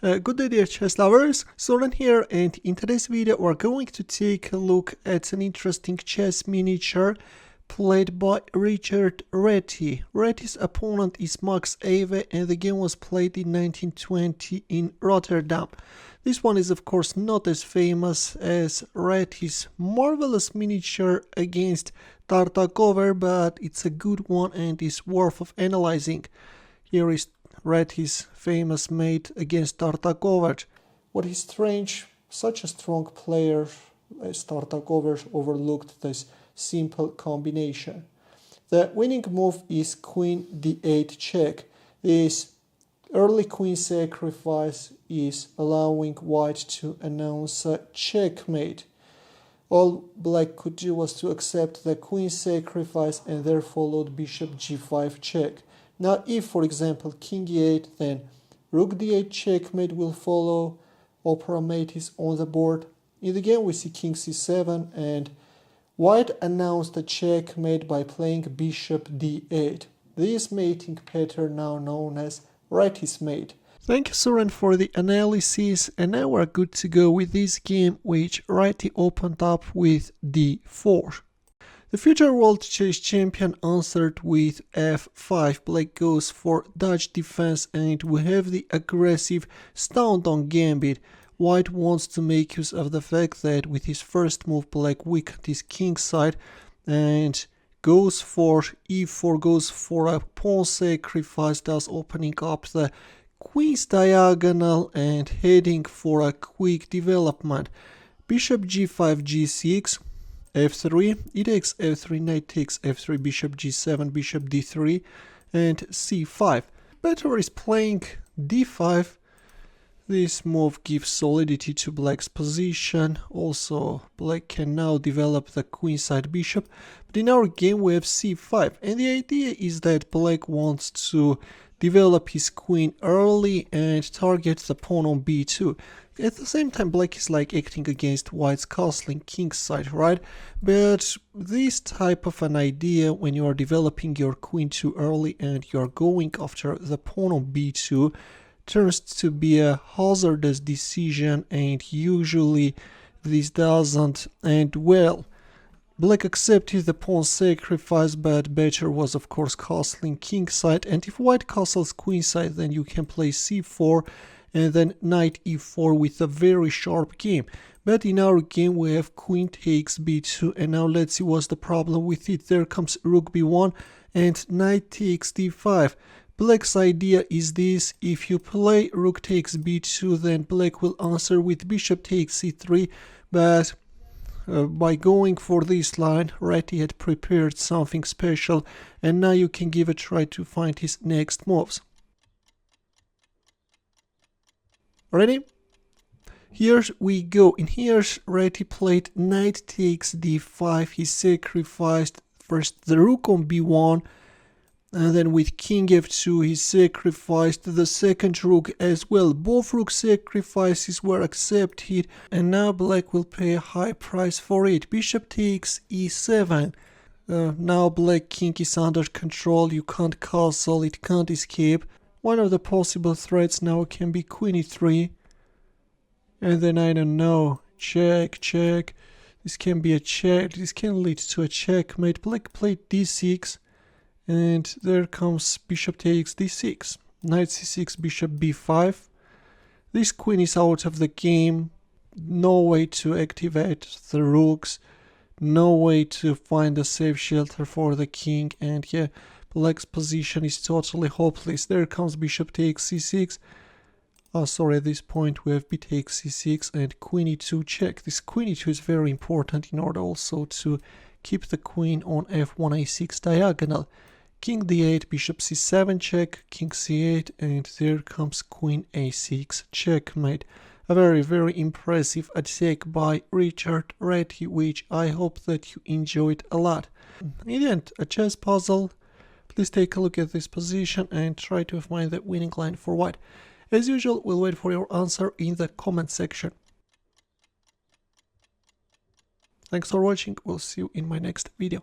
Good day dear chess lovers, Staunton here, and in today's video we're going to take a look at an interesting chess miniature played by Richard Reti. Reti's opponent is Max Euwe and the game was played in 1920 in Rotterdam. This one is of course not as famous as Reti's marvelous miniature against Tartakower, but it's a good one and is worth of analyzing. Here is Reti's famous mate against Tartakower. What is strange, such a strong player as Tartakower overlooked this simple combination. The winning move is Queen d8 check. This early queen sacrifice is allowing white to announce a checkmate. All black could do was to accept the queen sacrifice and there followed bishop g5 check. Now if, for example, king e8, then rook d8 checkmate will follow, opera mate is on the board. In the game we see king c7 and white announced a checkmate by playing bishop d8. This mating pattern now known as Reti's mate. Thank you Soren for the analysis, and now we're good to go with this game which Reti opened up with d4. The future world chess champion answered with f5. Black goes for Dutch defense and we have the aggressive Staunton Gambit. White wants to make use of the fact that with his first move black weakened his king side and goes for e4, goes for a pawn sacrifice, thus opening up the queen's diagonal and heading for a quick development. Bishop g5 g6, f3, e takes f3, knight takes f3, bishop g7, bishop d3 and c5. Better is playing d5. This move gives solidity to black's position. Also black can now develop the queenside bishop, but in our game we have c5 and the idea is that black wants to develop his queen early and target the pawn on b2. At the same time black is like acting against white's castling kingside, right? But this type of an idea when you are developing your queen too early and you are going after the pawn on b2 turns to be a hazardous decision, and usually this doesn't end well. Black accepted the pawn sacrifice, but better was of course castling kingside, and if white castles queenside then you can play c4 and then knight e4 with a very sharp game. But in our game we have queen takes b2, and now let's see what's the problem with it. There comes rook b1 and knight takes d5. Black's idea is this: if you play rook takes b2 then black will answer with bishop takes c3, but by going for this line Reti had prepared something special, and now you can give a try to find his next moves. Ready? Here we go. In here Reti played knight takes d5. He sacrificed first the rook on b1, and then with king f2 he sacrificed the second rook as well. Both rook sacrifices were accepted and now black will pay a high price for it. Bishop takes e7. Now black king is under control, you can't castle, it can't escape. One of the possible threats now can be queen e3. And then I don't know, check, check. This can be a check, this can lead to a checkmate. Black played d6. And there comes bishop takes d6, knight c6, bishop b5. This queen is out of the game, no way to activate the rooks, no way to find a safe shelter for the king, and yeah, black's position is totally hopeless. There comes bishop takes c6. Oh, sorry, at this point we have b takes c6 and queen e2 check. This queen e2 is very important in order also to keep the queen on f1 a6 diagonal. King d8, bishop c7 check, king c8, and there comes queen a6 checkmate. A very impressive attack by Richard Reti, which I hope that you enjoyed a lot. In the end, a chess puzzle. Please take a look at this position and try to find the winning line for white. As usual, we'll wait for your answer in the comment section. Thanks for watching, we'll see you in my next video.